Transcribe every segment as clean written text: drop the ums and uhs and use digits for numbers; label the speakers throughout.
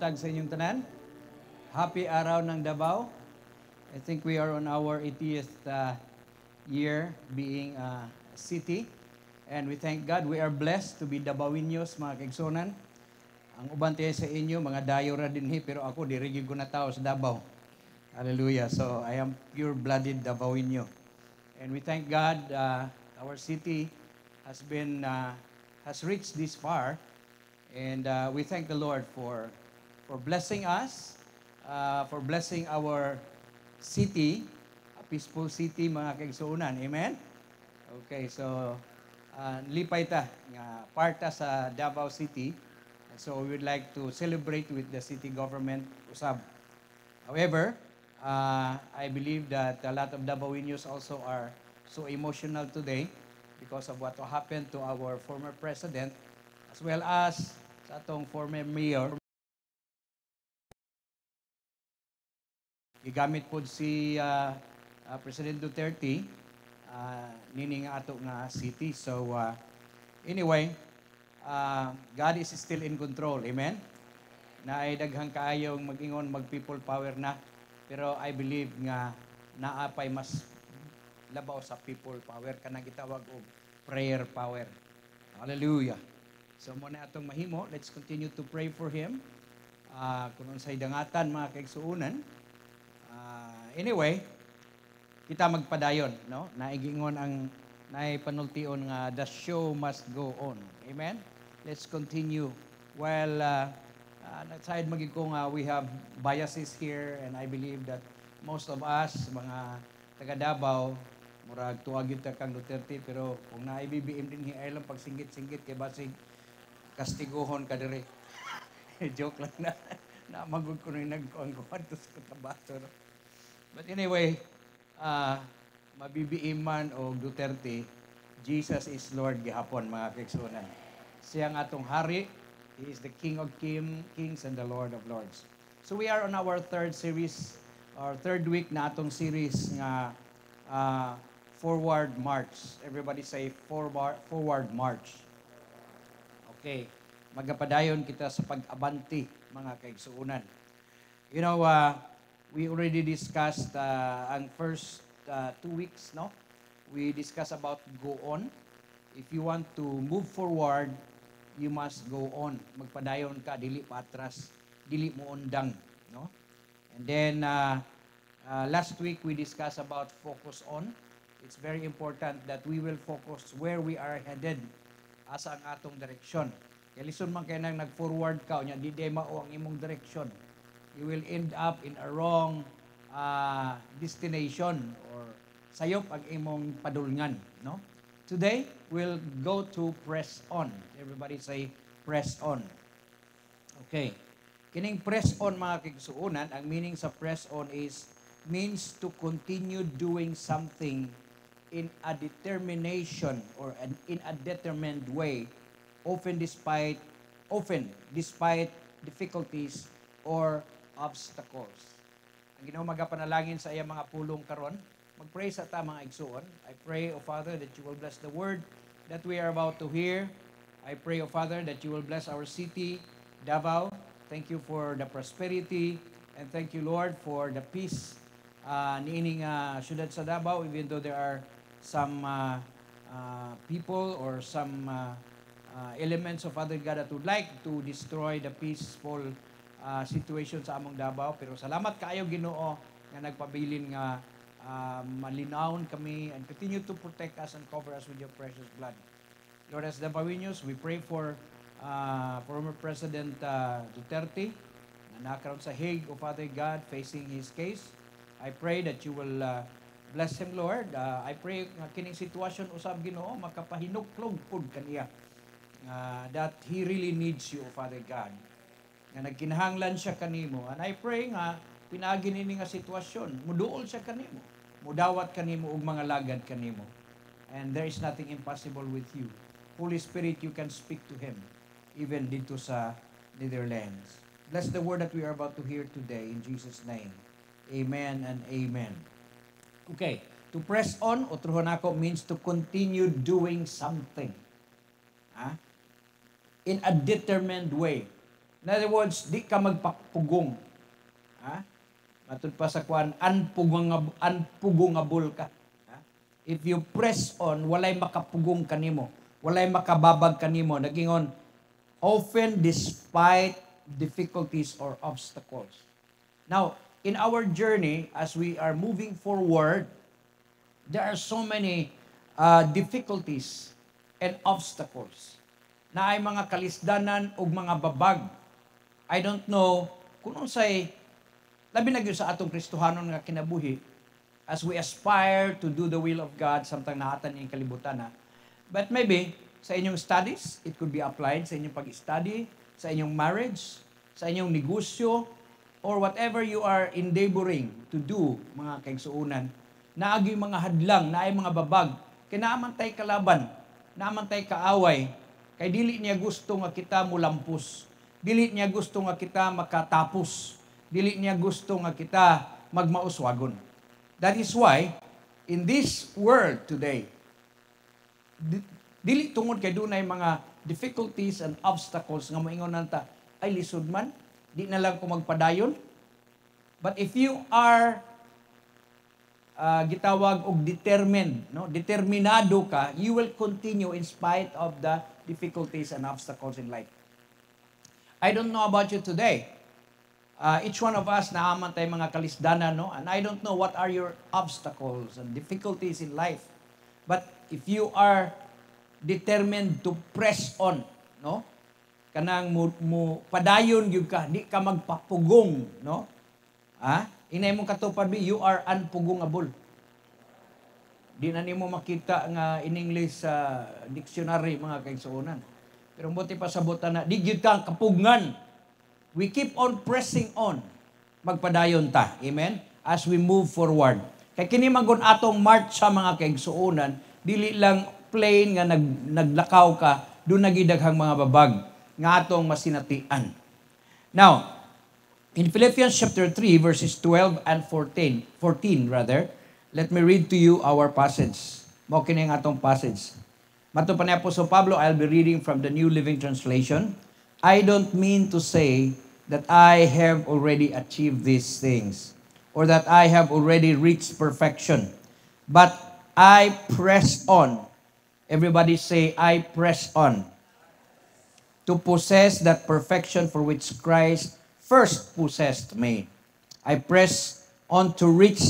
Speaker 1: buntag sa inyong tanan. Happy araw ng Davao. I think we are on our 80th year being a city. And we thank God we are blessed to be Davaoeños, mga kaigsonan. Ang uban tayo sa inyo, mga dayo ra dinhi, pero ako dirigid ko na tao sa Davao. Hallelujah. So I am pure-blooded Davaoeño. And we thank God our city has reached this far. And we thank the Lord for blessing us, for blessing our city, a peaceful city, mga kaigsuunan. Amen? Okay, so lipay ta, nga parta sa Davao City. So we would like to celebrate with the city government usab. However, I believe that a lot of Davaoeños also are so emotional today because of what happened to our former president, as well as sa atong former mayor. Gigamit po si President Duterte nini nga ato nga city. So anyway, God is still in control. Amen? Na ay daghang kaayong mag-ingon mag-people power na. Pero I believe nga naapay mas labaw sa people power kanang gitawag og prayer power. Hallelujah. So muna atong mahimo, let's continue to pray for him. Kung unsay dangatan mga kaigsuunan. Anyway, kita magpadayon, no? Naigingon ang panultion nga the show must go on. Amen. Let's continue. While side magig ko nga we have biases here, and I believe that most of us mga taga Davao murag tuwag yun kang Duterte, pero kung naibibim din ay lang pag singgit-singgit kay basig kastiguhon ka dire. Joke lang na magud ko nang nagkuan to sa tabato. No? But anyway, mabibiiman o Duterte, Jesus is Lord gihapon, mga kaigsunan. Siya ang atong hari. He is the King of Kings and the Lord of Lords. So we are on our third week na atong series nga Forward March. Everybody say Forward March. Okay. Magapadayon kita sa pag-abanti, mga kaigsuunan. You know, we already discussed ang first 2 weeks, no? We discussed about go on. If you want to move forward, you must go on. Magpadayon ka, dili patras, dili mo undang, no? And then last week we discussed about focus on. It's very important that we will focus where we are headed, asa ang atong direksyon. Kaya listen man kayo nang nag-forward ka, nya di mao ang imong direksyon. You will end up in a wrong destination or sayop ang imong padulngan, no? Today, we'll go to press on. Everybody say press on. Okay. Kining press on, mga kaigsuunan, ang meaning sa press on means to continue doing something in a determination or in a determined way, often despite difficulties or obstacles. Ang Ginoo magapanalangin sa iyang mga pulong karon, mag-pray sa ta mga igsuon. I pray, O Father, that you will bless the word that we are about to hear. I pray, O Father, that you will bless our city, Davao. Thank you for the prosperity, and thank you, Lord, for the peace niining syudad sa Davao, even though there are some people or some elements of Father God that would like to destroy the peaceful situation sa among Davao. Pero salamat kaayo, Ginoo, nga nagpabilin nga malinawon kami and continue to protect us and cover us with your precious blood. Lord, as Davaoeños, we pray for former President Duterte na nakaroon sa Hague, O Father God, facing his case. I pray that you will bless him, Lord. I pray nga kining sitwasyon usab, Ginoo, makapahinuklog pud kaniya. That he really needs you, O Father God. Nga nagkinahanglan siya kanimo. And I pray nga pinagi nini nga sitwasyon, muduol siya kanimo. Mudawat kanimo og mga lagad kanimo. And there is nothing impossible with you. Holy Spirit, you can speak to him even dito sa Netherlands. Bless the word that we are about to hear today in Jesus' name. Amen and amen. Okay, to press on, utrohon ako, means to continue doing something. In a determined way. In other words, di ka magpapugong. Ha? Matod pa sa kuan, unpugongable ka. Ha? If you press on, walay makapugong kanimo, walay makababag kanimo. Nagingon, often despite difficulties or obstacles. Now, in our journey, as we are moving forward, there are so many difficulties and obstacles na ay mga kalisdanan o mga babag. I don't know kung unsay labi na gyud sa atong Kristohanon nga kinabuhi as we aspire to do the will of God samtang naatan ning kalibutan na. But maybe sa inyong studies, it could be applied sa inyong pag-study, sa inyong marriage, sa inyong negosyo, or whatever you are endeavoring to do, mga kaigsuunan, naagi mga hadlang, naay mga babag, kinaaman tay kalaban, naaman tay kaaway, kay dili niya gusto nga kita mulampos, dili niya gusto nga kita makatapos, dili niya gusto nga kita magmauswagon. That is why, in this world today, dili tungod kay dunay mga difficulties and obstacles nga moingon nanta, ay lisod man, di na lang ko magpadayon. But if you are gitawag og determined, no? Determinado ka, you will continue in spite of the difficulties and obstacles in life. I don't know about you today. Each one of us naaman tay mga kalisdanan, no? And I don't know what are your obstacles and difficulties in life. But if you are determined to press on, no? Kanang mo padayon gyud ka, di ka magpapugong, no? Inay mong katupad bi, you are unpugongable. Di na nimo makita nga in English sa dictionary mga kaigsuonan. Pero buti pa sabutan na, di gyud ka kapugngan. We keep on pressing on. Magpadayon ta. Amen? As we move forward. Kay kini magun atong march sa mga kaigsuonan, dili lang plain nga naglakaw ka, doon nagidaghang mga babag nga atong masinatian. Now, in Philippians chapter 3, verses 12 and 14 rather, let me read to you our passage. Mao kini ang atong passage. Mato pa ni Apostol Pablo, I'll be reading from the New Living Translation. I don't mean to say that I have already achieved these things or that I have already reached perfection, but I press on. Everybody say, I press on to possess that perfection for which Christ first possessed me. I press on to reach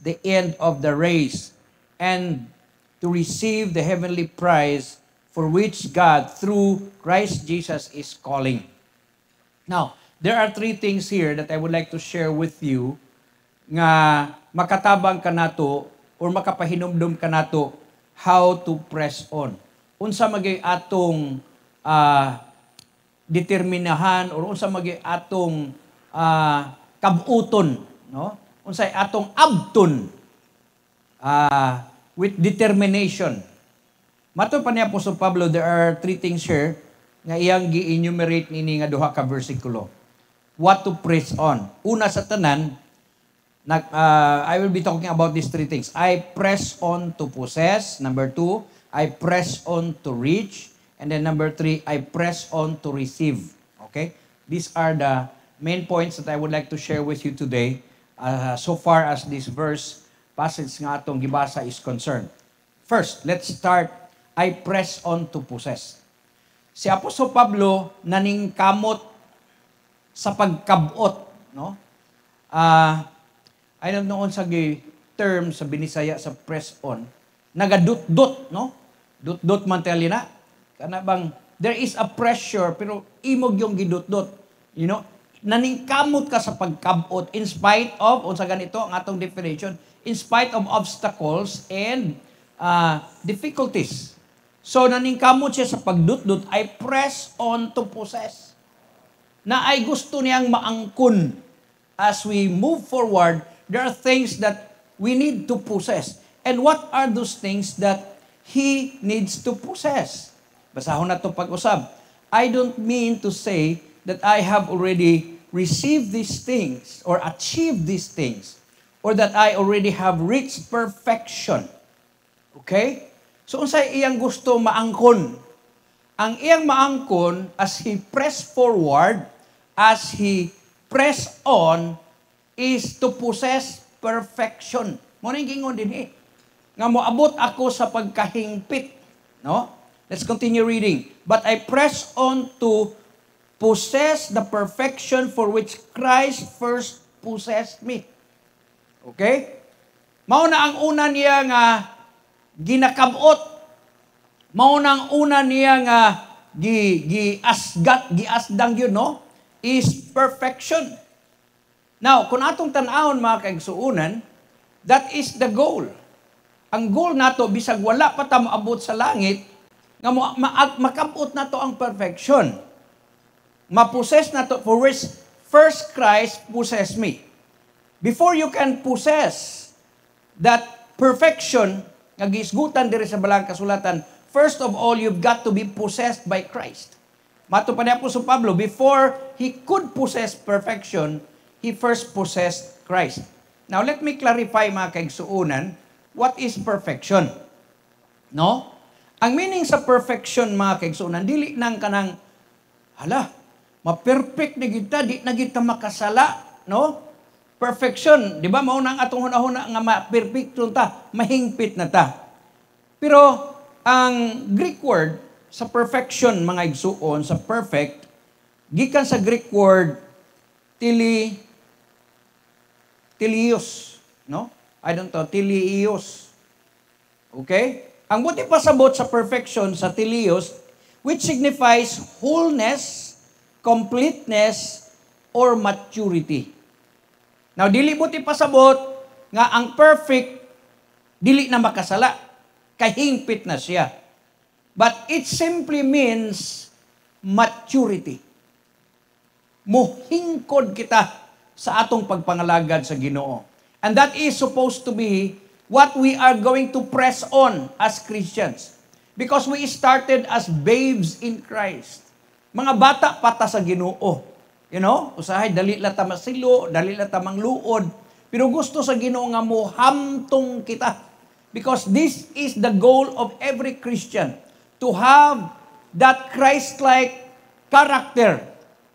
Speaker 1: the end of the race and to receive the heavenly prize for which God, through Christ Jesus, is calling. Now, there are three things here that I would like to share with you nga makatabang ka nato or makapahinumdum ka nato how to press on. Unsa magay atong determinahan or unsa magay atong kabuton, no? Unsay atong abton with determination. Mato pa ni Apostol Pablo, there are three things here nga iyang gi-enumerate nini nga duha ka bersikulo. What to press on. Una sa tanan, I will be talking about these three things. I press on to possess. Number 2, I press on to reach. And then number 3, I press on to receive. Okay? These are the main points that I would like to share with you today so far as this verse passage nga atong gibasa is concerned. First, let's start. I press on to possess. Si Apostol Pablo naningkamot sa pagkabot, no? I don't know unsa gi term sa Binisaya sa press on. Nagadut-dut, no? Dut-dut man tali na. Kana bang there is a pressure pero imog yung gidut-dut. You know, naningkamot ka sa pagkabot in spite of unsa ganito ang atong definition, in spite of obstacles and difficulties. So naningkamot siya sa pagdut-dut, I press on to possess. Na ay gusto niyang maangkon as we move forward. There are things that we need to possess. And what are those things that he needs to possess? Basahon na ito pag-usab. I don't mean to say that I have already received these things or achieved these things or that I already have reached perfection. Okay? So, unsay iyang gusto maangkon? Ang iyang maangkon as he press forward, as he press on is to possess perfection. Mo ning gingon dinhi nga moabot ako sa pagkahingpit, no? Let's continue reading. But I press on to possess the perfection for which Christ first possessed me. Okay? Mao na ang una niya nga ginakabot. Mao na ang una niya nga giasdang yun, no? Is perfection. Now, kung atong tan-awon mga kaigsuunan, that is the goal. Ang goal nato bisag wala pa ta moabot sa langit, nga makabot nato ang perfection. Mapossess nato for which first Christ possessed me. Before you can possess that perfection nga giisgutan diri sa balang kasulatan, first of all, you've got to be possessed by Christ. Mato pa ni Apostol Pablo, before he could possess perfection, he first possessed Christ. Now, let me clarify mga kaigsuunan, what is perfection? No? Ang meaning sa perfection mga kaigsuunan, dili nang kanang, ma-perfect na kita, di na kita makasala, no? Perfection, di ba? Maunang atong hunahuna nga ma-perfect ta, mahingpit na ta. Pero, ang Greek word sa perfection, mga igsuon, sa perfect, gikan sa Greek word, tilios, no? Tilios. Okay? Ang buti pasabot sa perfection, sa tilios, which signifies wholeness, completeness, or maturity. Now, dili buti pasabot nga ang perfect, dili na makasala. Kahingpit na siya. But it simply means maturity. Muhingkod kita sa atong pagpangalagad sa Ginoo. And that is supposed to be what we are going to press on as Christians. Because we started as babes in Christ. Mga bata pata sa Ginoo. You know, usahay, dali lang ta masilo, dali lang ta mangluod. Pero gusto sa Ginoo nga muhamtong kita. Because this is the goal of every Christian. To have that Christ-like character.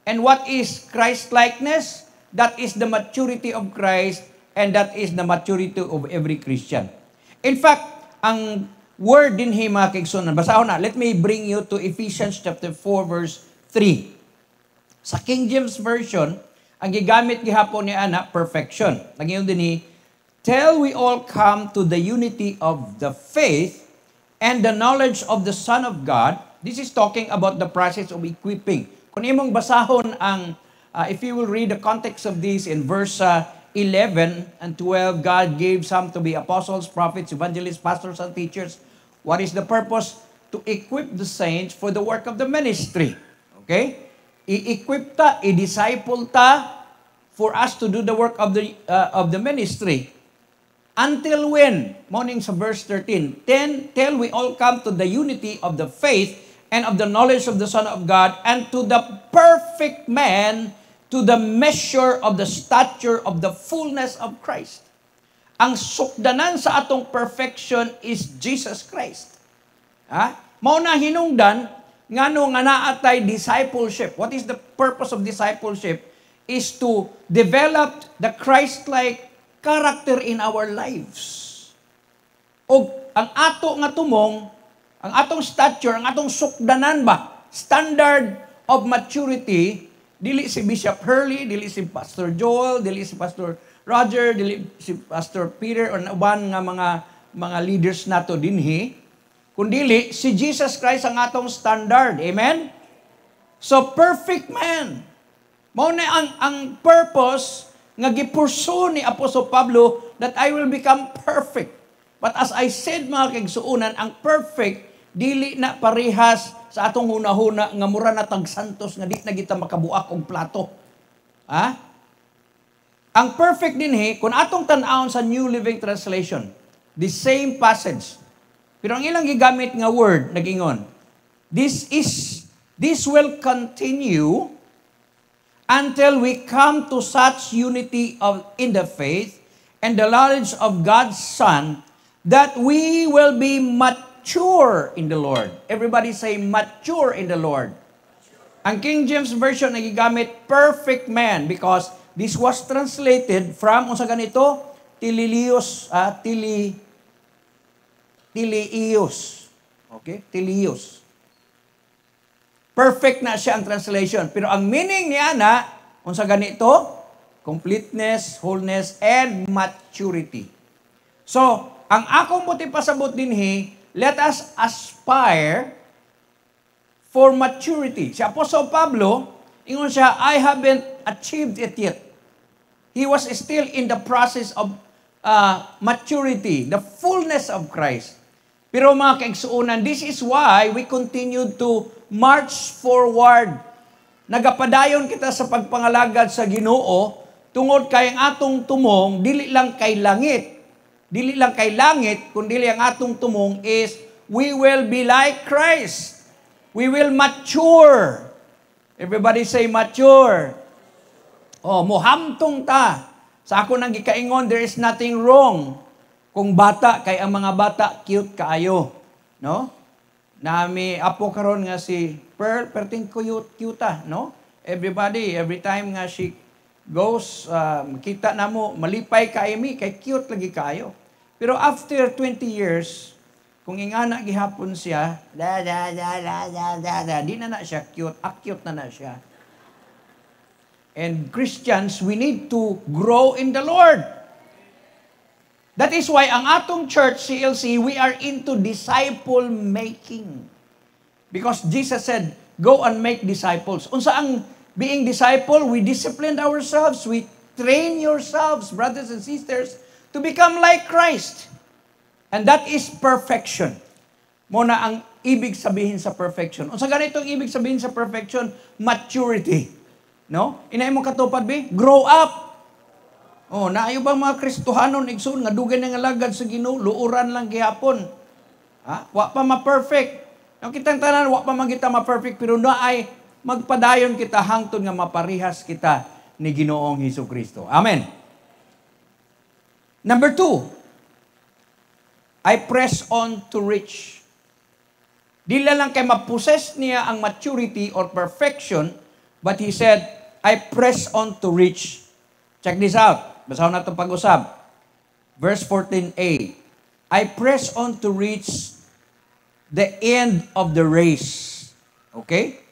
Speaker 1: And what is Christ-likeness? That is the maturity of Christ. And that is the maturity of every Christian. In fact, ang word din mga kaigsunan, basahon na, let me bring you to Ephesians chapter 4 verse 3. Sa King James Version, ang gigamit gihapon ni ana, perfection. Nagyon din till we all come to the unity of the faith and the knowledge of the Son of God. This is talking about the process of equipping. Kung imong basahon ang, if you will read the context of this in verse 11 and 12, God gave some to be apostles, prophets, evangelists, pastors, and teachers. What is the purpose? To equip the saints for the work of the ministry. Okay? I-equip ta, i-disciple ta for us to do the work of the ministry. Until when? Morning sa verse 13. Till we all come to the unity of the faith and of the knowledge of the Son of God and to the perfect man, to the measure of the stature of the fullness of Christ. Ang sukdanan sa atong perfection is Jesus Christ. Mao na hinungdan ngano nga naatay discipleship. What is the purpose of discipleship? Is to develop the Christ-like character in our lives. O ang ato nga tumong, ang atong stature, ang atong sukdanan ba, standard of maturity, dili si Bishop Hurley, dili si Pastor Joel, dili si Pastor Roger, dili si Pastor Peter, o uban nga mga leaders nato dinhi, kundili si Jesus Christ ang atong standard. Amen? So, perfect man. Mao na ang purpose nga gipursu ni Apostol Pablo that I will become perfect. But as I said mga kaigsuunan, ang perfect, dili na parehas sa atong hunahuna nga mura na tag santos nga di na kita makabuak og plato. Ang perfect dinhi kun atong tan-awon sa New Living Translation, the same passage. Pero ang ilang gigamit nga word nagingon, this will continue until we come to such unity in the faith and the knowledge of God's Son that we will be mature in the Lord. Everybody say mature in the Lord. Ang King James Version nagigamit perfect man because this was translated from, unsa ganito? Tiliios. Okay? Tilios. Perfect na siya ang translation. Pero ang meaning niya na, unsa ganito? Completeness, wholeness, and maturity. So, ang akong buti pasabot dinhi, let us aspire for maturity. Si Apostle Pablo, ingon siya, I haven't achieved it yet. He was still in the process of maturity, the fullness of Christ. Pero mga kaigsuunan, this is why we continue to march forward. Nagapadayon kita sa pagpangalagad sa Ginoo, tungod kay ang atong tumong, dili lang kay langit. Dili lang kay langit, kundi ang atong tumong is, we will be like Christ. We will mature. Everybody say mature. Oh, muhamtong ta. Sa ako nang gikaingon, there is nothing wrong kung bata, kay ang mga bata, cute kaayo. No? Nami apo karon nga si Pearl, perting cute, no? Everybody, every time nga she goes, kita na mo, malipay kay mi, kay cute lagi kayo. Pero after 20 years, kung ingana gihapon siya, di na siya cute, cute na siya. And Christians, we need to grow in the Lord. That is why ang atong church, CLC, we are into disciple making. Because Jesus said, go and make disciples. Unsa ang being disciple? We discipline ourselves, we train yourselves, brothers and sisters, to become like Christ. And that is perfection. Muna ang ibig sabihin sa perfection. Unsa ganitong ibig sabihin sa perfection? Maturity. No? Inay mo katupad bi? Grow up. Oh, naayo bang mga Kristohanon igsoon nga dugay nga lagad sa Ginoo, luuran lang gihapon. Ha? Wa pa ma-perfect. Ang kitang tanan wa pa man kita ma-perfect pero naay magpadayon kita hangtod nga maparihas kita ni Ginoong Hesukristo. Amen. Number 2, I press on to reach. Dila lang kay ma-possess niya ang maturity or perfection, but he said, I press on to reach. Check this out. Basahon na itong pag-usap. Verse 14a. I press on to reach the end of the race. Okay?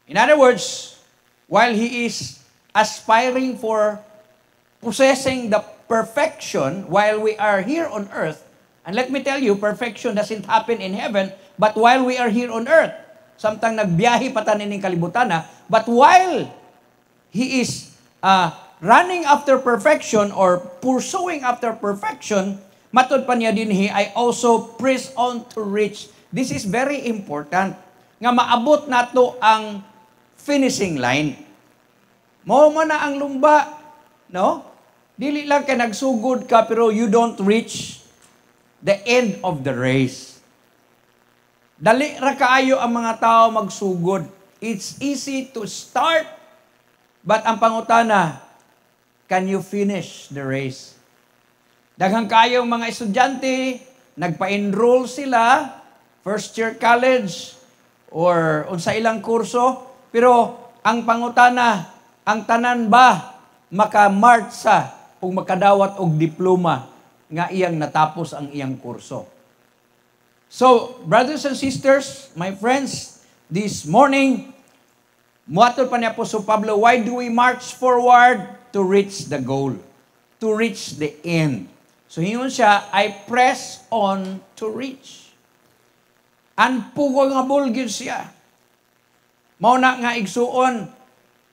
Speaker 1: In other words, while he is aspiring for possessing the perfection while we are here on earth, and let me tell you, perfection doesn't happen in heaven, but while we are here on earth, samtang nagbiyahe pa tanin ning kalibutan na, but while he is running after perfection or pursuing after perfection, matod pa niya dinhi, I also press on to reach. This is very important nga maabot nato ang finishing line. Mao man na ang lumba, no? Dili lang kay nagsugod ka pero you don't reach the end of the race. Dali ra kaayo ang mga tao magsugod. It's easy to start, but ang pangutana, can you finish the race? Daghang kayong mga estudyante, nagpa-enroll sila, first year college, or unsa ilang kurso, pero ang pangutana, ang tanan ba makamartsa o makadawat og diploma nga iyang natapos ang iyang kurso? So, brothers and sisters, my friends, this morning, muatol pa ni Apostol Pablo, why do we march forward? To reach the goal, to reach the end. So, hingon siya, I press on to reach. Ang pugo nga bulgid siya. Mao na nga igsuon,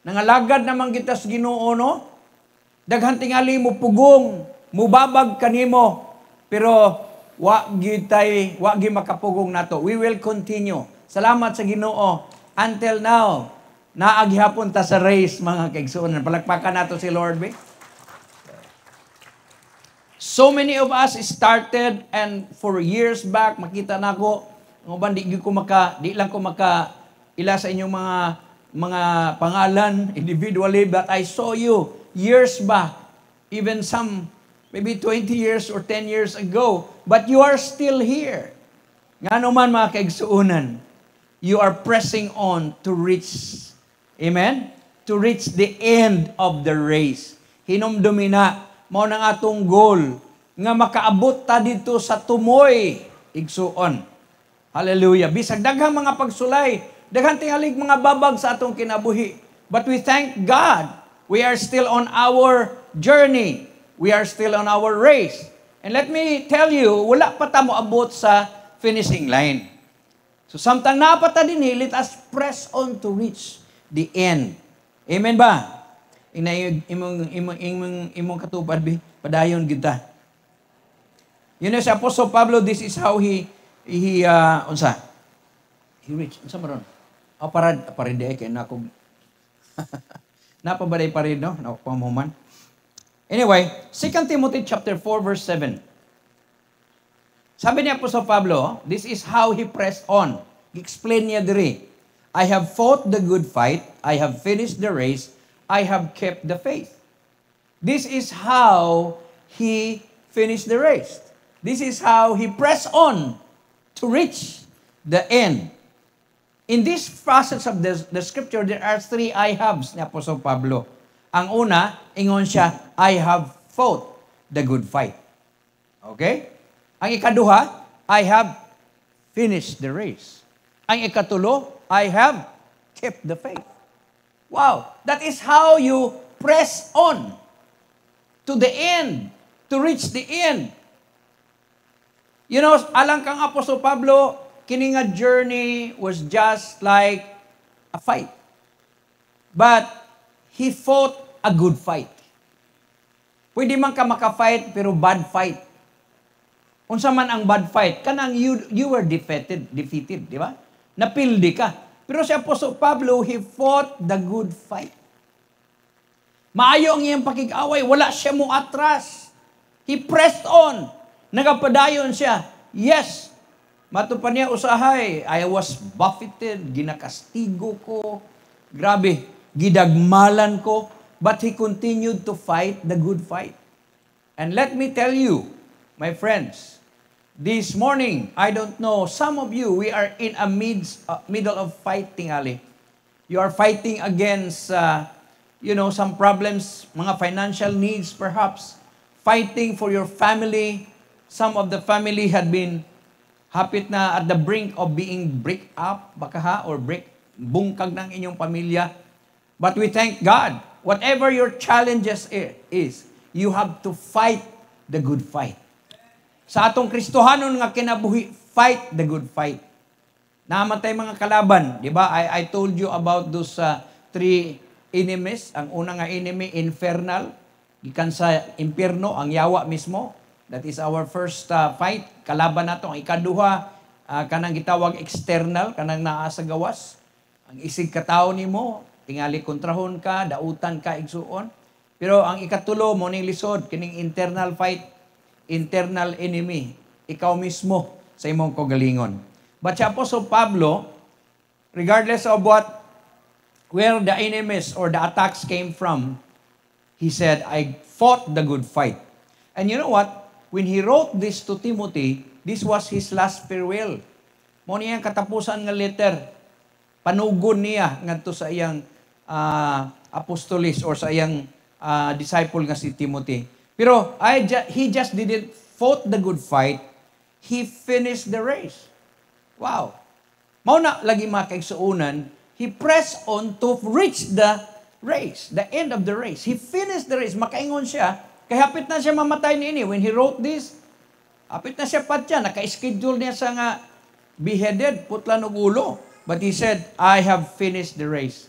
Speaker 1: nangalagad naman kita sa Ginoo, no? Daghan tingali mo pugong, mubabag kanimo, pero wa gi makapugong nato. We will continue. Salamat sa Ginoo. Until now, naaghihapon ta sa race, mga kaigsuonan. Palakpakan nato si Lord, be. So many of us started, and for years back, makita na ko, di lang ko maka ila sa inyong mga pangalan individually, but I saw you years back, even some maybe 20 years or 10 years ago, but you are still here. Nga naman mga kaigsuonan, you are pressing on to reach, amen? To reach the end of the race. Hinumdumi na, mao nang atong goal, nga makaabot ta dito sa tumoy, igsuon. Hallelujah. Bisag daghang mga pagsulay, daghang tingalig mga babag sa atong kinabuhi. But we thank God, we are still on our journey. We are still on our race. And let me tell you, wala pa ta moabot sa finishing line. So samtang napata din, let us press on to reach the end. Amen ba? Imong katupad, padayon kita. You know, si Apostle Pablo, this is how he reached. Unsa maron? Parad di kay na akong napabaday parid, no? Napamuman. Anyway, 2 Timothy chapter 4 verse 7. Sabi ni Apostle Pablo, this is how he pressed on. Explain niya diri. I have fought the good fight, I have finished the race, I have kept the faith. This is how he finished the race. This is how he pressed on to reach the end. In this passage of the scripture, there are 3 I haves ni Apostle Pablo. Ang una, ingon siya, I have fought the good fight. Okay? Ang ikaduha, I have finished the race. Ang ikatulo, I have kept the faith. Wow! That is how you press on to the end, to reach the end. You know, alang kang Apostle Pablo, kini nga journey was just like a fight. But he fought a good fight. Pwede man ka maka-fight, pero bad fight. Unsa man ang bad fight, kanang you were defeated, di ba? Napildi ka. Pero si Apostle Pablo, he fought the good fight. Maayo ang iyang pakig-away, wala siya mo atras. He pressed on. Nagapadayon siya. Yes, matupan niya usahay. I was buffeted, ginakastigo ko. Grabe, gidagmalan ko. But he continued to fight the good fight. And let me tell you, my friends, this morning, I don't know, some of you, we are in a middle of fighting, Ali. You are fighting against, some problems, mga financial needs perhaps, fighting for your family. Some of the family had been hapit na at the brink of being break up, bungkag ng inyong pamilya. But we thank God, whatever your challenges is, you have to fight the good fight. Sa atong Kristohanon nga kinabuhi, fight the good fight. Namatay mga kalaban, di ba? I told you about those 3 enemies. Ang una nga enemy, infernal. Gikan sa impierno, ang yawa mismo. That is our first fight. Kalaban nato. Ang ikaduha, kanang gitawag external, kanang naa sa gawas. Ang isig katao nimo, tingali kontrahon ka, dautan ka, igsuon. Pero ang ikatulo, mo ning lisod, kining internal fight, internal enemy, ikaw mismo sa imong kagalingon. But si Apostle Pablo, regardless of where the enemies or the attacks came from, he said, I fought the good fight. And you know what? When he wrote this to Timothy, this was his last farewell. Mo niyang katapusan nga letter. Panugon niya ngadto sa iyang apostolis or sa iyang disciple nga si Timothy. Pero he just didn't fought the good fight. He finished the race. Wow. Mao na lagi makaigsuunan, he pressed on to reach the race, the end of the race. He finished the race. Makaingon siya, kay hapit na siya mamatay niini. When he wrote this, hapit na siya patya, naka-schedule niya sa nga beheaded, putlan og ulo. But he said, I have finished the race.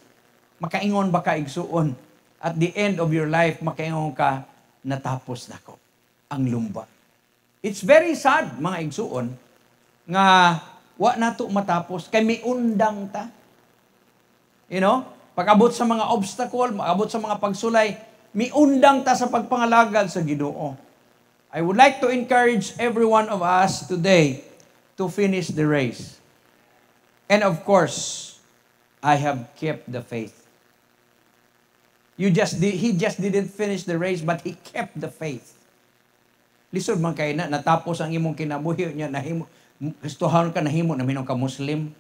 Speaker 1: Makaingon ba ka igsuon? At the end of your life, makaingon ka, natapos na ko ang lumba. It's very sad, mga igsuon, nga wa nato matapos, kay may undang ta. You know, pag-abot sa mga obstacle, pag-abot sa mga pagsulay, may undang ta sa pagpangalagad sa Ginoo. I would like to encourage every one of us today to finish the race. And of course, I have kept the faith. He just didn't finish the race, but he kept the faith. Lisod man kay na, natapos ang imong kinabuhi niya, Kristohanon ka, nahimo na minong ka Muslim.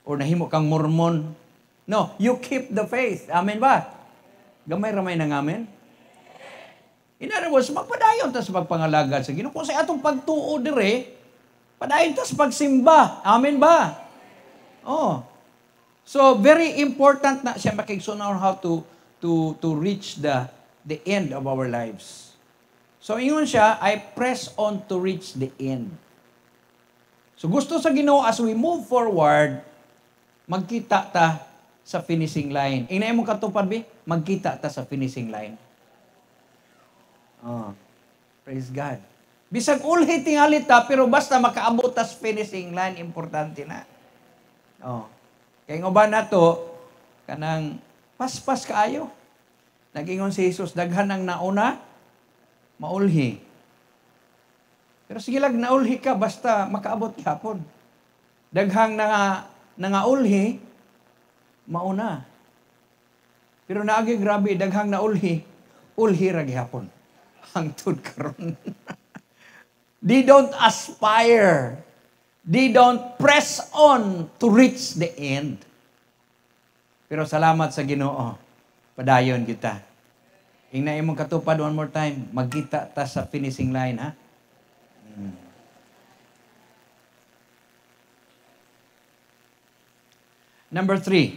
Speaker 1: or nahimo kang Mormon. No, you keep the faith. Amen ba? Gamay ramay nang amen. In other words, magpadayon ta sa pagpangalaga sa Ginoo. Kung sa atong pagtuo dire, padayon ta sa pagsimba. Amen ba? Oh. So very important na siya makigsuon on how to reach the end of our lives. So ingon siya, I press on to reach the end. So gusto sa Ginoo as we move forward, magkita ta sa finishing line. Inay mo katupad bi, magkita ta sa finishing line. Oh, praise God. Bisag ulhi tingali ta, pero basta makaabot ta sa finishing line, importante na. Oh. Kaya uban nato kanang paspas kaayo. Nagingon si Jesus, daghan ang nauna, maulhi. Pero sige lang, naulhi ka, basta makaabot kapon. Daghang nangaulhi, mauna. Pero naagi grabe, daghang naulhi, ulhi ra gihapon. Hangtod karon. They don't aspire. They don't press on to reach the end. Pero salamat sa Ginoo. Padayon kita. Ingna imong katupad one more time, magkita ta sa finishing line, ha? Number 3.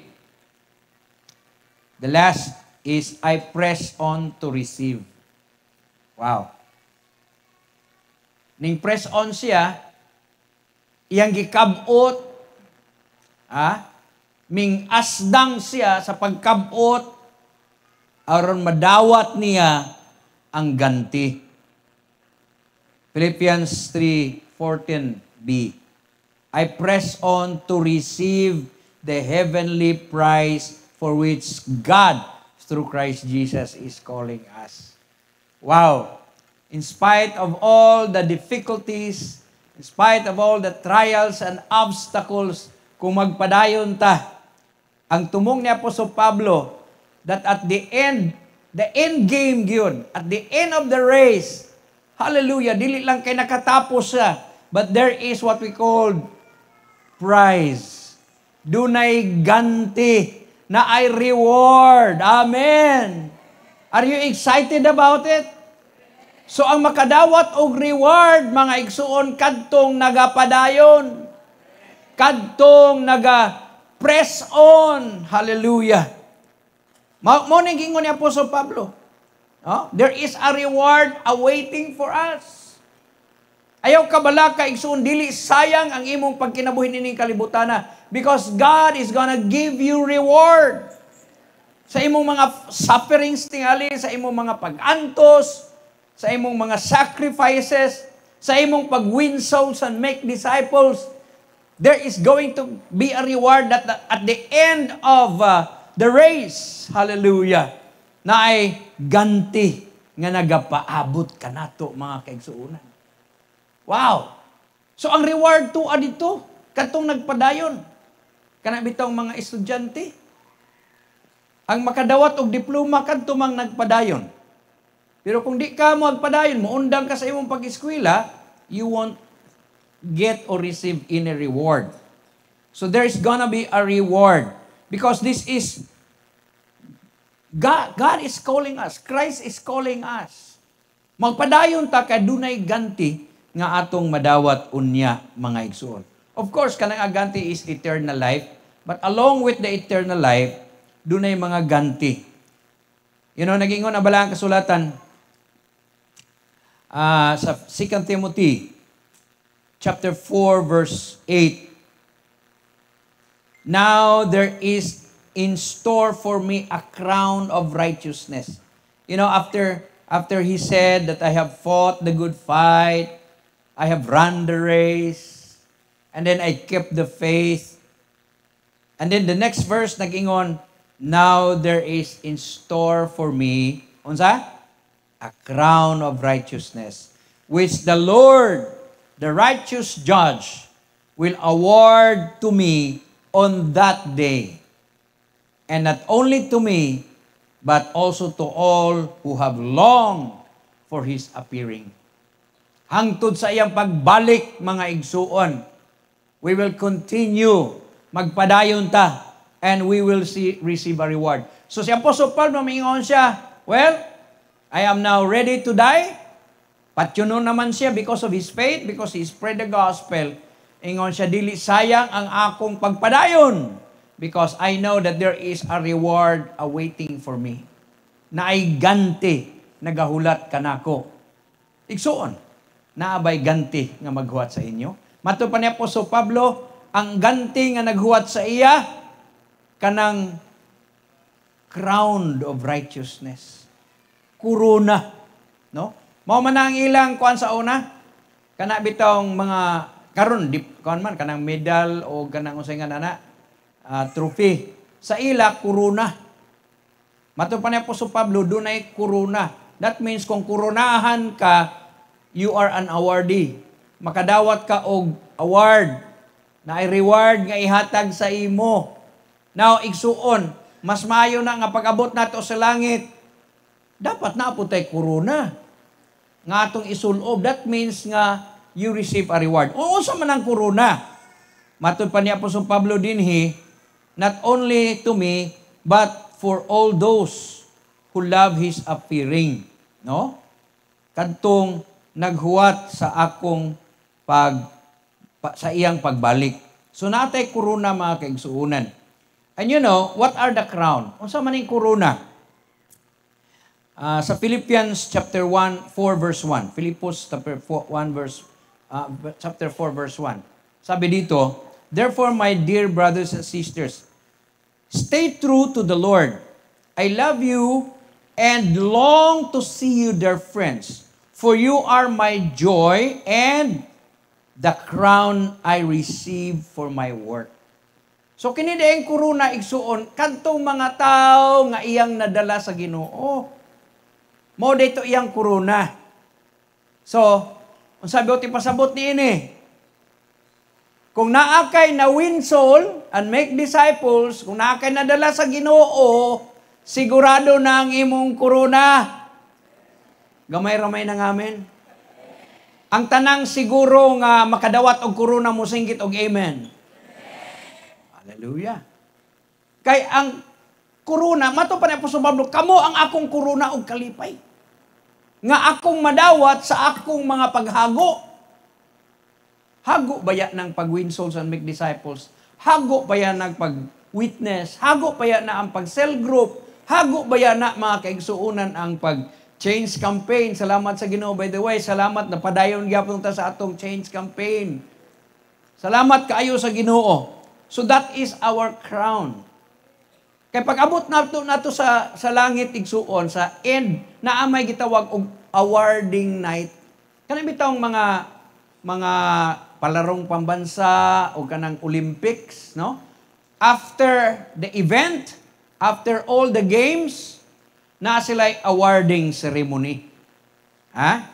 Speaker 1: The last is I press on to receive. Wow. Ning press on siya, iyang gikabot, ming asdang siya sa pagkabot, aron madawat niya ang ganti. Philippians 3:14b. I press on to receive the heavenly prize for which God, through Christ Jesus, is calling us. Wow! In spite of all the difficulties, in spite of all the trials and obstacles, kung magpadayon ta, ang tumong ni Apostol Pablo, that at the end game gyud, at the end of the race, hallelujah, dili lang kay nakatapos siya, but there is what we call prize. Dunay ganti na ay reward. Amen. Are you excited about it? So ang makadawat og reward, mga igsuon, kadtong nagapadayon, kadtong naga-press on. Hallelujah. Mao ning gingon ni Apostol Pablo. There is a reward awaiting for us. Ayaw ka bala ka igsuon, dili sayang ang imong pagkinabuhi nining kalibutana, because God is gonna give you reward sa imong mga sufferings tingali, sa imong mga pag-antos, sa imong mga sacrifices, sa imong pag-win souls and make disciples. There is going to be a reward that at the end of the race, hallelujah, na ay ganti nga nagapaabot ka nato, mga kaigsuunan. Wow! So ang reward to adito, katong nagpadayon, kana bitong mga estudyante, ang makadawat og diploma kadto mang nagpadayon. Pero kung di ka mo magpadayon, muundang ka sa imong pag-eskwela, you won't get or receive any reward. So there's gonna be a reward, because this is God is calling us. Christ is calling us. Magpadayon ta kay dunay ganti nga atong madawat unya, mga igsuon. Of course, kanang ganti is eternal life, but along with the eternal life, dunay mga ganti. You know, nagingon na bala ang kasulatan sa 2 Timothy chapter 4 verse 8. Now there is in store for me a crown of righteousness. You know, after he said that I have fought the good fight, I have run the race, and then I kept the faith. And then the next verse nagingon, now there is in store for me, unsa? A crown of righteousness, which the Lord, the righteous judge, will award to me on that day. And not only to me, but also to all who have longed for His appearing. Hangtod sa iyang pagbalik, mga igsuon, we will continue magpadayon ta, and we will receive a reward. So si Apostle Paul, mamingon siya, well, I am now ready to die. Patyuno naman siya because of his faith, because he spread the gospel. Ingon siya, dili sayang ang akong pagpadayon because I know that there is a reward awaiting for me. Na ay ganti nagahulat kanako. Igsuon, naabay ganti nga maghuwat sa inyo. Mato pa ni Apostol Pablo, ang ganti nga naghuwat sa iya, kanang crown of righteousness. Kuruna. No? Mao man ang ilang kuan sa una, kana bitong mga karon kuan man kanang medal o kanang usay nga nana trophy sa ila kuruna. Mato pa ni Apostol Pablo, dunay kuruna. That means kung kurunahan ka, you are an awardee. Makadawat ka og award na ay reward nga ihatag sa imo. Now igsuon, mas maayo na nga pag-abot nato sa langit. Dapat na po tay kuruna nga atong isulob. That means nga you receive a reward. O sa man ang kuruna. Matod pa ni Apostol Pablo dinhi, not only to me, but for all those who love His appearing. No? Kadtong naghuwat sa akong sa iyang pagbalik. So natay kuruna mga kaigsuunan. And you know, what are the crown? Unsa man ning kuruna? Sa Philippians chapter 4 verse 1. Philippus chapter 4 verse 1. Sabi dito, therefore my dear brothers and sisters, stay true to the Lord. I love you and long to see you, dear friends, for you are my joy and the crown I receive for my work. So kini daing kuruna igsuon kadtong mga tao nga iyang nadala sa Ginoo. Mo dito iyang kuruna. So, unsabi o ti pasabot niini? Kung naa kay na win soul and make disciples, kung naa kay nadala sa Ginoo, sigurado na ang imong kuruna. Gamay-ramay na ngamin. Ang tanang siguro nga makadawat og kuruna mo singgit og amen. Hallelujah. Kay ang kuruna, mato pa ni Apostol Pablo, kamo ang akong kuruna og kalipay. Nga akong madawat sa akong mga paghago. Hago ba yan ng pag-win souls and make disciples? Hago ba yan ng pag-witness? Hago ba yan na ang pag-cell group? Hago ba yan na mga kaigsuunan ang pag-change campaign? Salamat sa Ginoo. By the way, salamat na padayon gyapon ta sa atong change campaign. Salamat kaayo sa Ginoo. So that is our crown. Kay pag-abot nato sa langit igsuon, sa end, naamay gitawag og awarding night. Kanang bitawng mga palarong pambansa o kanang Olympics, no? After the event, after all the games, na sila awarding ceremony. Ha?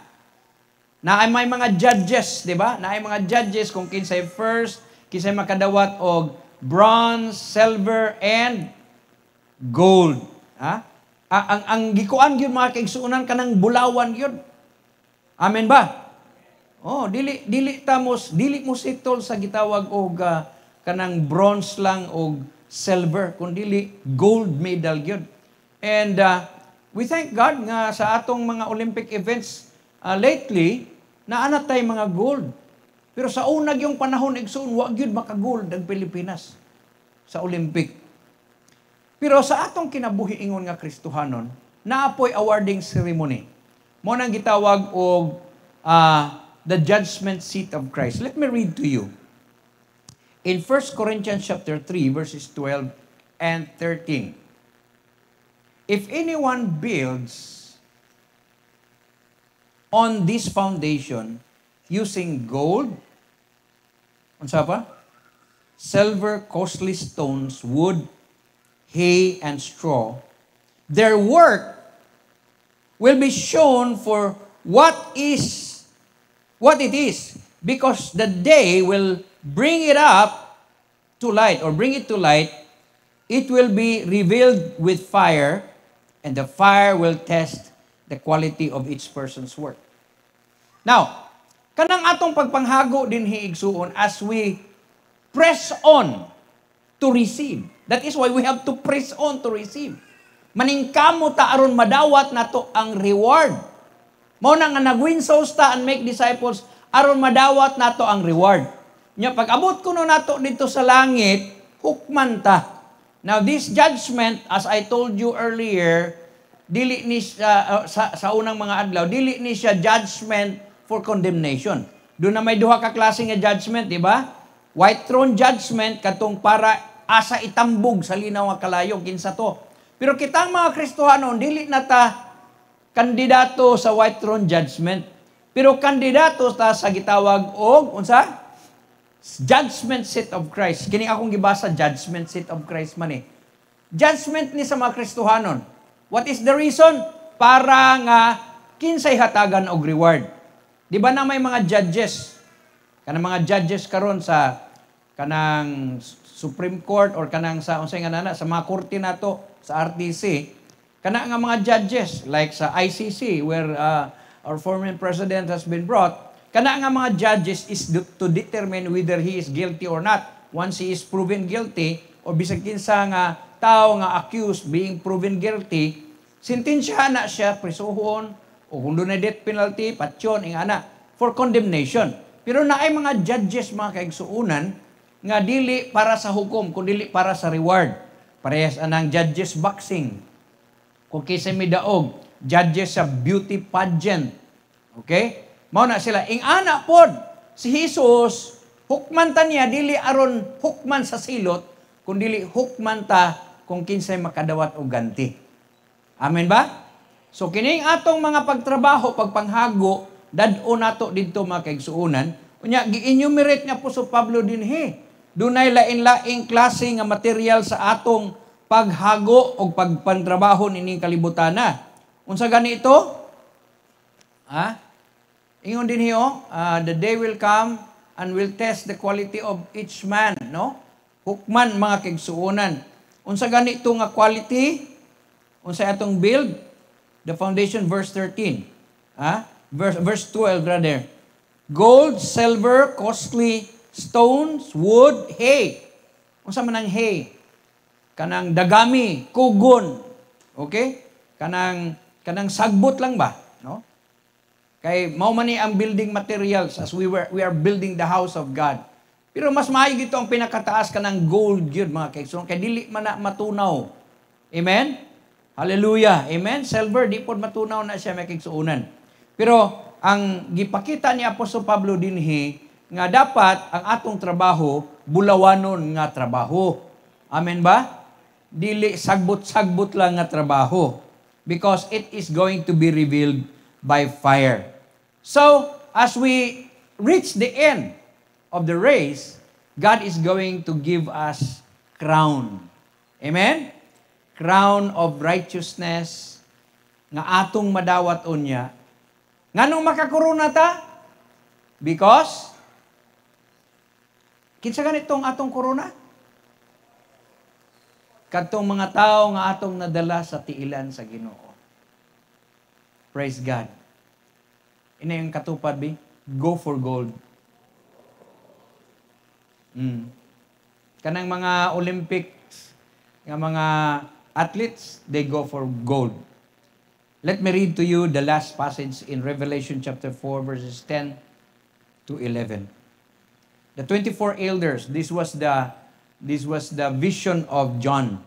Speaker 1: Na may mga judges, di ba? Na ay mga judges kung kinsay first, kinsay makadawat og bronze, silver, and gold. Ha? Ang gikuan gyud mga kaigsuonan kanang bulawan gyud. Amen ba? Oh, dili mo sitol sa gitawag og kanang bronze lang og silver, kundi gold medal gyud. And we thank God nga sa atong mga Olympic events lately naana tay mga gold. Pero sa unag yung panahon igsuon wa gyud maka-gold ang Pilipinas sa Olympic. Pero sa atong kinabuhi ingon nga Kristohanon, naapoy awarding ceremony. Mo nang gitawag og the judgment seat of Christ. Let me read to you. In 1 Corinthians chapter 3 verses 12 and 13. If anyone builds on this foundation using gold, unsa pa? Silver, costly stones, wood, hay, and straw, their work will be shown for what it is, because the day will bring it up to light, or bring it to light. It will be revealed with fire, and the fire will test the quality of each person's work. Now, kanang atong pagpanghago din hiigsuon as we press on to receive. That is why we have to press on to receive. Maningkamo ta aron madawat nato ang reward. Mao na nga nag-win souls ta and make disciples aron madawat nato ang reward. Nya pag abot kuno nato dito sa langit, hukman ta. Now this judgment, as I told you earlier, dili ni siya, sa unang mga adlaw, dili ni siya judgment for condemnation. Doon na may duha ka klase nga judgment, di ba? White throne judgment katong para asa itambog sa linaw nga kalayo kinsa to. Pero kitang mga Kristohanon dili na ta kandidato sa white throne judgment. Pero kandidato ta sa gitawag og unsa? Judgment seat of Christ. Kini akong gibasa, judgment seat of Christ man eh. Judgment ni sa mga Kristohanon. What is the reason? Para nga kinsay hatagan og reward. Di ba na may mga judges? Kanang mga judges karon sa kanang Supreme Court or kanang sa unsay nga nana sa mga korte nato sa RTC, kana nga mga judges like sa ICC where our former president has been brought, kana nga mga judges is to determine whether he is guilty or not. Once he is proven guilty or bisag kinsa nga tao nga accused being proven guilty, sentensya na siya prisuhon o kung doon na death penalty, patsyon, ingana, for condemnation. Pero naay mga judges, mga kaigsuunan, nga dili para sa hukom, kundi para sa reward. Parehas anang judges boxing. Kung kisay may daog, judges sa beauty pageant. Okay? Mao na sila. Ingana pod, si Jesus, hukman ta niya, dili aron hukman sa silot, kundi hukman ta kung kinsay makadawat o ganti. Amen ba? So kining atong mga pagtrabaho, pagpanghago, dad-o nato dito mga kaigsuunan, unya gi-enumerate nga po sa Pablo dinhi. Dunay lain-laing klase nga material sa atong paghago o pagpantrabaho nining kalibutana. Unsa gani ito? Ingon dinhi the day will come and will test the quality of each man, no? Hukman mga kaigsuunan. Unsa gani ito nga quality? Unsa atong build? The foundation, verse 13. Verse 12, rather. Gold, silver, costly stones, wood, hay. Unsa man ang hay? Kanang dagami, kugon. Okay? Kanang sagbot lang ba? No? Kay mao man ni ang building materials as we are building the house of God. Pero mas maayo gito ang pinakataas kanang gold gyud mga kaigsoon kay dili man na matunaw. Amen? Hallelujah. Amen? Silver, di po matunaw na siya may kaigsuunan. Pero, ang gipakita ni Apostol Pablo dinhi, nga dapat ang atong trabaho, bulawanon nga trabaho. Amen ba? Dili sagbot-sagbot lang nga trabaho. Because it is going to be revealed by fire. So, as we reach the end of the race, God is going to give us crown. Amen? Crown of righteousness nga atong madawat unya. Nganong makakorona ta? Because kinsa ganitong atong korona? Kadtong mga tao nga atong nadala sa tiilan sa Ginoo. Praise God. Ina yung katupad bi, go for gold. Kanang mga Olympics nga mga athletes, they go for gold. Let me read to you the last passage in Revelation chapter 4, verses 10 to 11. The 24 elders, this was the vision of John.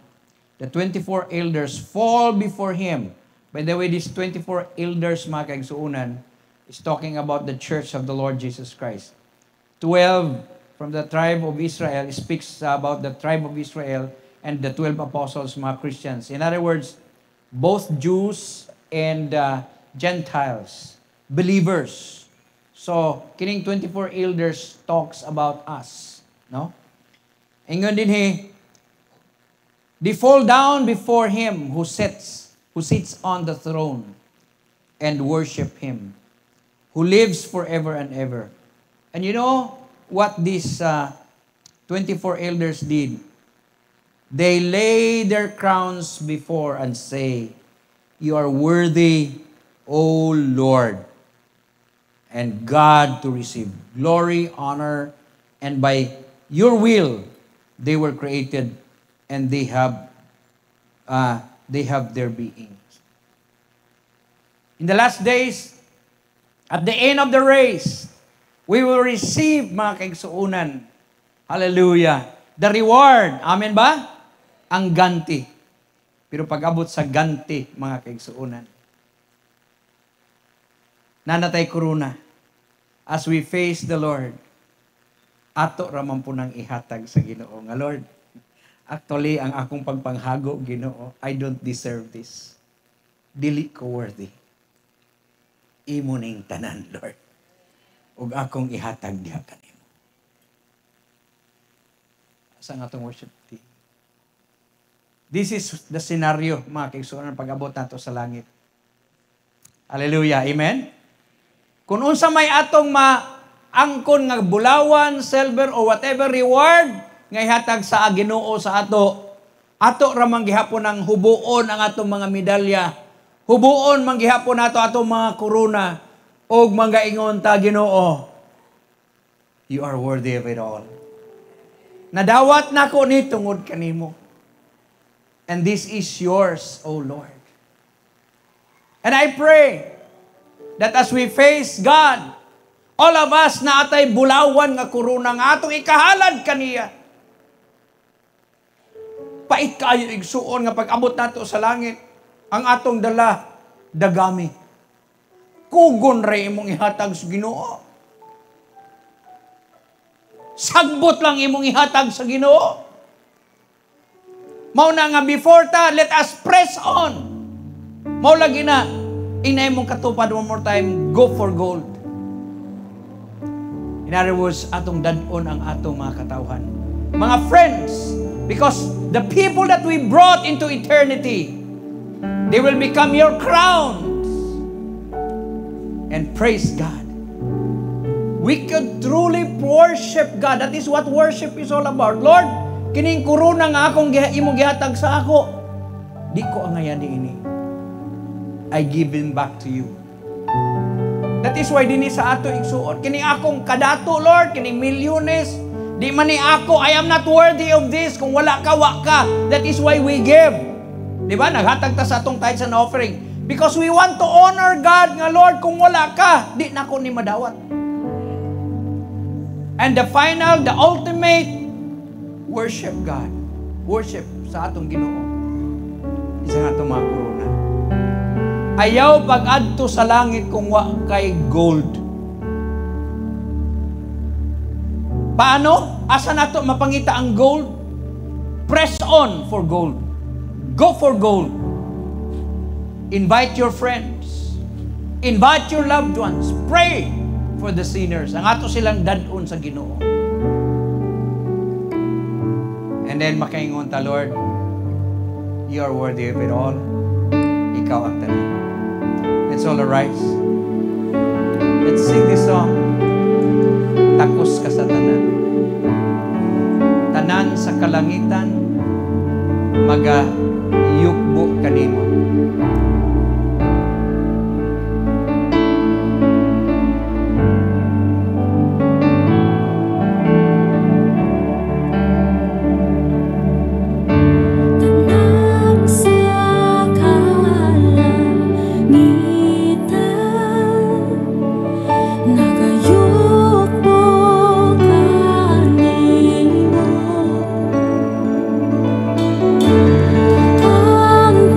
Speaker 1: The 24 elders fall before him. By the way, these 24 elders, mga kaigsuunan, is talking about the church of the Lord Jesus Christ. 12 from the tribe of Israel speaks about the tribe of Israel and the 12 apostles, mga Christians. In other words, both Jews and Gentiles, believers. So, kining 24 elders talks about us. No? Ingon din they fall down before him who sits on the throne and worship him, who lives forever and ever. And you know what these 24 elders did? They lay their crowns before and say, "You are worthy, O Lord, and God to receive glory, honor, and by your will They were created and they have their being. In the last days, at the end of the race, we will receive, mga kaigsuunan, hallelujah, the reward. Amen ba? Ang ganti. Pero pag-abot sa ganti, mga kaigsuunan, nanatay korona, as we face the Lord, ato raman po nang ihatag sa Ginoo. Nga Lord, actually, ang akong pagpanghago, Ginoo, I don't deserve this. Dili ko worthy. Imo ning tanan, Lord. Ug akong ihatag diha kanimo. Sa atong worship team. This is the scenario, mga kaigsuonan, pag-abot nato sa langit. Hallelujah. Amen? Kung unsa may atong maangkon nga bulawan, silver, or whatever reward, nga ihatag sa Ginoo sa ato ramang gihapon ang hubuon ang atong mga medalya. Hubuon man gihapon nato atong mga korona og mga ingon ta Ginoo. You are worthy of it all. Nadawat nako ni tungod kanimo. And this is yours, O Lord. And I pray that as we face God, all of us na atay bulawan nga korona nga atong ikahalad kaniya. Pait kayo igsuon nga pag-abot nato sa langit, ang atong dala, dagami. Kugon ray imong ihatag sa Ginoo. Sagbot lang imong ihatag sa Ginoo. Mao na nga before ta, let us press on. Mao lagi na, inay mong katupad one more time, go for gold. In other words, atong dadon ang atong mga katawhan. Mga friends, because the people that we brought into eternity, they will become your crowns. And praise God. We could truly worship God. That is what worship is all about. Lord, kining korona nga akong imong gihatag sa ako, di ko angayan ini. I give him back to you. That is why dinhi sa ato igsuon. Kining akong kadato, Lord, kining milyones, di man ni ako, I am not worthy of this. Kung wala ka, wa ka. That is why we give. Di ba? Naghatag ta sa atong tithes and offering. Because we want to honor God nga, Lord, kung wala ka, di na ko ni madawat. And the final, the ultimate, worship God. Worship sa atong Ginoo. Isa nga itong mga korona. Ayaw pag-adto sa langit kung wa kay gold. Paano? Asa na ito mapangita ang gold? Press on for gold. Go for gold. Invite your friends. Invite your loved ones. Pray for the sinners. Ang ato silang dadon sa Ginoo. And then makaingon ta, Lord, you are worthy of it all. Ikaw ang tanan. Let's all arise. Let's sing this song. Takos ka sa tanan. Tanan sa kalangitan, magayukbo kanimo.
Speaker 2: Ang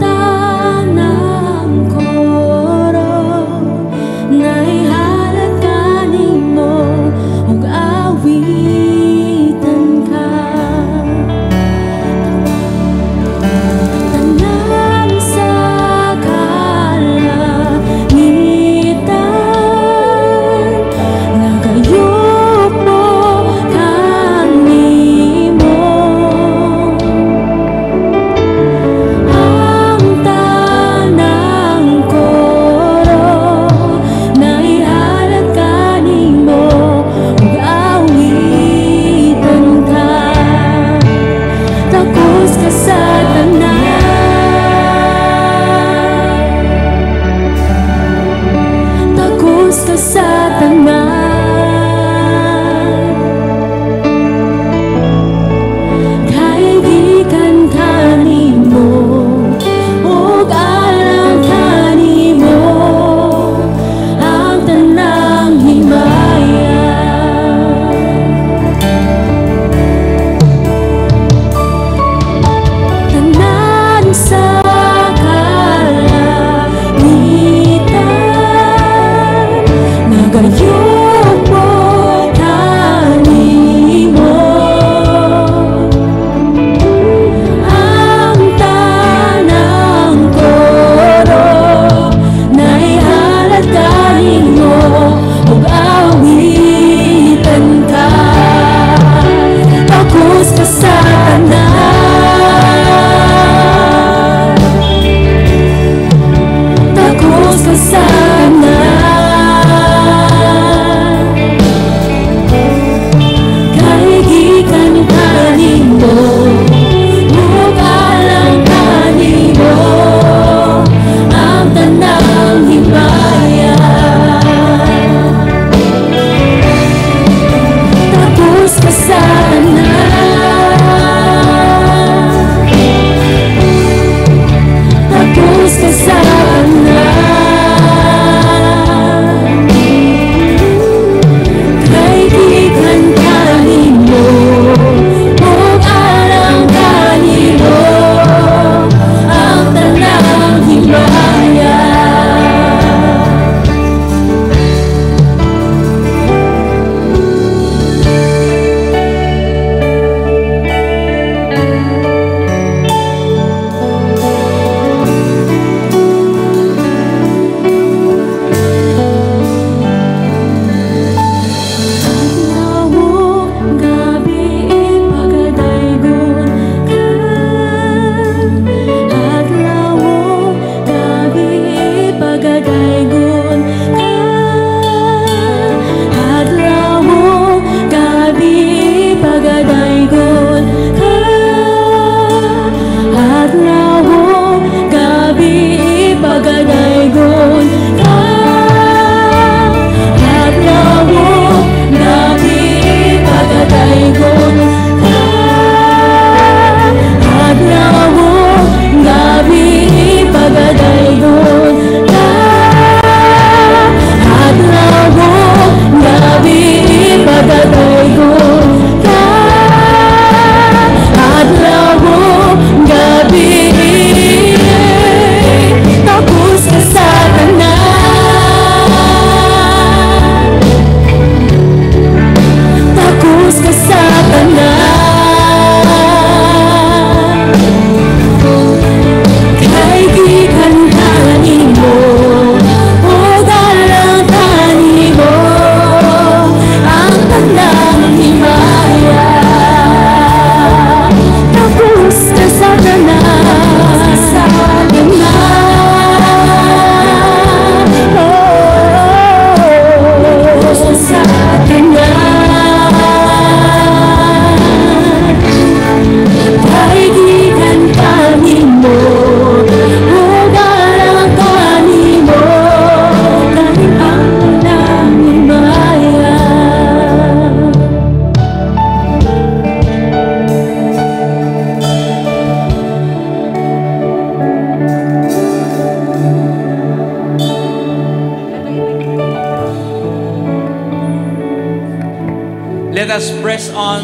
Speaker 1: us press on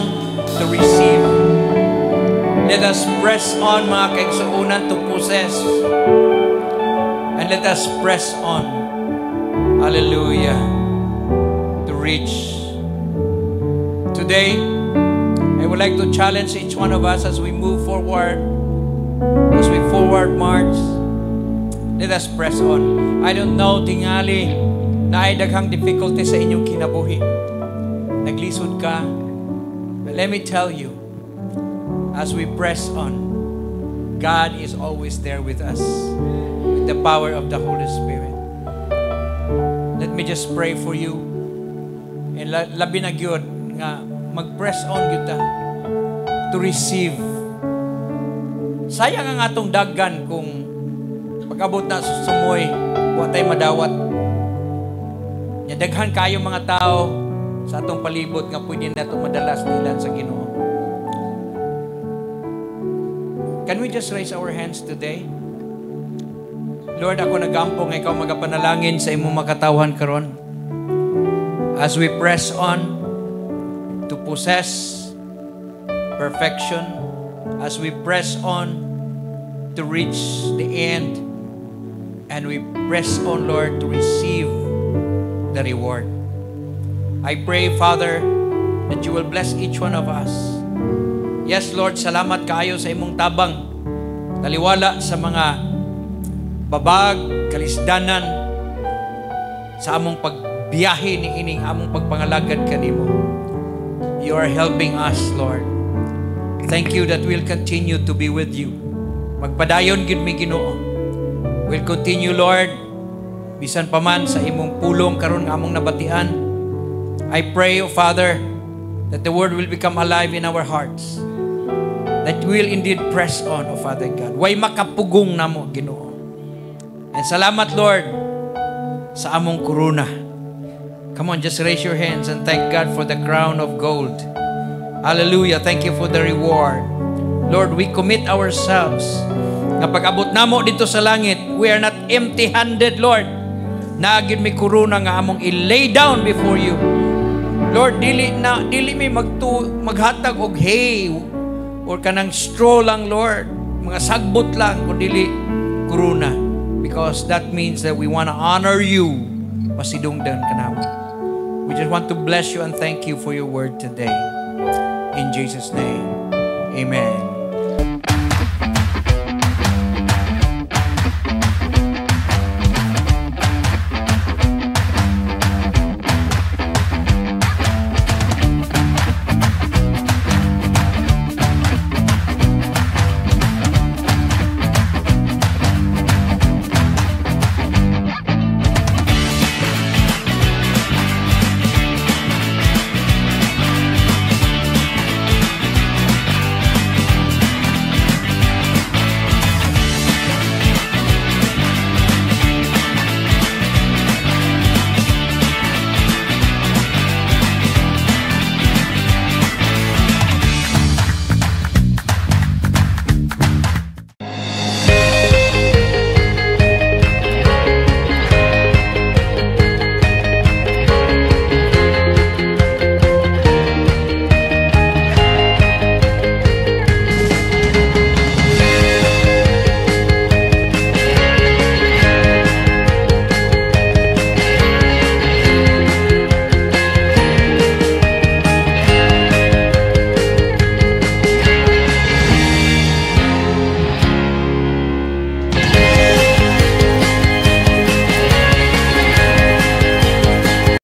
Speaker 1: to receive. Let us press on, mga kaigsuunan, to possess. And let us press on, hallelujah, to reach. Today, I would like to challenge each one of us as we move forward, as we forward march. Let us press on. I don't know, tingali, na ay daghang difficulty sa inyong kinabuhi. Naglisod ka. But let me tell you, as we press on, God is always there with us, with the power of the Holy Spirit. Let me just pray for you. And labi na gyud nga mag-press on gyud ta to receive. Sayang ang atong daggan kung pag-abot na sa sumoy, wa tay madawat. Nya daghan kayo mga tao sa atong palibot nga pwede na ito madalas dilan sa Ginoo. Can we just raise our hands today? Lord, ako nagampong ikaw magapanalangin sa imong makatawan karon. As we press on to possess perfection, as we press on to reach the end, and we press on, Lord, to receive the reward. I pray, Father, that you will bless each one of us. Yes, Lord, salamat kaayo sa imong tabang. Taliwala sa mga babag, kalisdanan, sa among pagbiyahe ni ining among pagpangalagad kanimo. You are helping us, Lord. Thank you that we'll continue to be with you. Magpadayon gid mi Ginoo. We'll continue, Lord, bisan pa man sa imong pulong karon nga among nabatian. I pray, O Father, that the word will become alive in our hearts. That we will indeed press on, O Father God. Way makapugong namo, Ginoo. And salamat, Lord, sa among kuruna. Come on, just raise your hands and thank God for the crown of gold. Hallelujah. Thank you for the reward. Lord, we commit ourselves. Nga pag-abot namo dito sa langit, we are not empty-handed, Lord. Naagid mi kuruna nga among i-lay down before you. Lord, dili mi maghatag og hay or kanang straw lang, Lord. Mga sagbot lang, kung dili kuruna. Because that means that we want to honor you. Pasidungdan ka naman. We just want to bless you and thank you for your word today. In Jesus' name, amen.